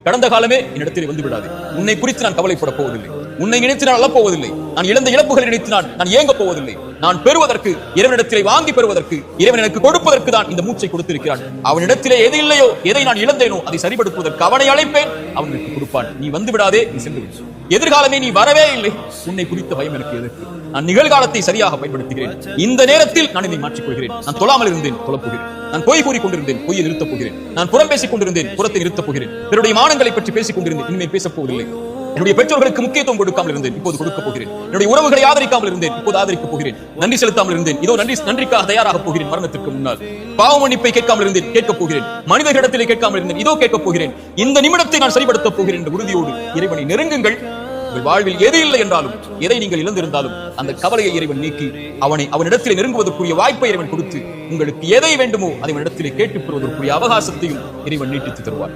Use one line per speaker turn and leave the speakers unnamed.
கடந்த காலமே என்னிடத்தில் வந்து விடாது. உன்னை குறித்து நான் கவலைப்பட போவதில்லை. உன்னை நினைத்து நான் அழப்போவதில்லை. நான் இழந்த இழப்புகளை நினைத்து நான் ஏங்க போவதில்லை. நான் பெறுவதற்கு, இறைவனிடத்திலே வாங்கி பெறுவதற்கு, இறைவன் எனக்கு கொடுப்பதற்கு தான் இந்த மூச்சை கொடுத்திருக்கிறான். அவனிடத்திலே எது இல்லையோ, எதை நான் இழந்தேனோ அதை சரிபடுத்துவதற்கு அவனை அழைப்பேன், அவனுக்கு கொடுப்பான். நீ வந்து விடாதே, நீ சென்று விடு. எதிர்காலமே நீ வரவே இல்லை. உன்னை குறித்த பயம் எனக்கு எதற்கு? நான் நிகழ்காலத்தை சரியாக பயன்படுத்துகிறேன். இந்த நேரத்தில் நான் இதை மாற்றிக் கொள்கிறேன். நான் தொழாமல் இருந்தேன், தொழப்போகிறேன். நான் பொய் கூறிக் கொண்டிருந்தேன், பொய்யை நிறுத்தப் போகிறேன். நான் புறம் பேசிக் கொண்டிருந்தேன், புறத்தை நிறுத்தப் போகிறேன். என்னுடைய மானங்களை பற்றி பேசிக் கொண்டிருந்தேன், இனிமேல் பேசப் போவதில்லை. என்னுடைய பெற்றோர்களுக்கு முக்கியத்துவம் கொடுக்காமல் இருந்தேன், இப்போது கொடுக்கப் போகிறேன். என்னுடைய உறவுகளை ஆதரிக்காமல் இருந்தேன், இப்போது ஆதரிக்கப் போகிறேன். நன்றி செலுத்தாமல் இருந்தேன், இதோ நன்றிக்காக தயாராக போகிறேன். மரணத்திற்கு முன்னால் பாவ மன்னிப்பை கேட்காமல் இருந்தேன், கேட்கப் போகிறேன். மனிதர்களிடத்திலே கேட்காமல் இருந்தேன், இதோ கேட்கப் போகிறேன். இந்த நிமிடத்தை நான் சரிபடுத்தப் போகிறேன் என்ற உறுதியோடு இறைவனை நெருங்குங்கள். உங்கள் வாழ்வில் எது இல்லை என்றாலும், எதை நீங்கள் இழந்திருந்தாலும், அந்த கவலையை இறைவன் நீக்கி அவனிடத்திலே நெருங்குவதற்குரிய வாய்ப்பை இறைவன் கொடுத்து, உங்களுக்கு எதை வேண்டுமோ அதை இடத்திலே கேட்டுப் பெறுவதற்குரிய அவகாசத்தையும் இறைவன் நீட்டித்து தருவார்.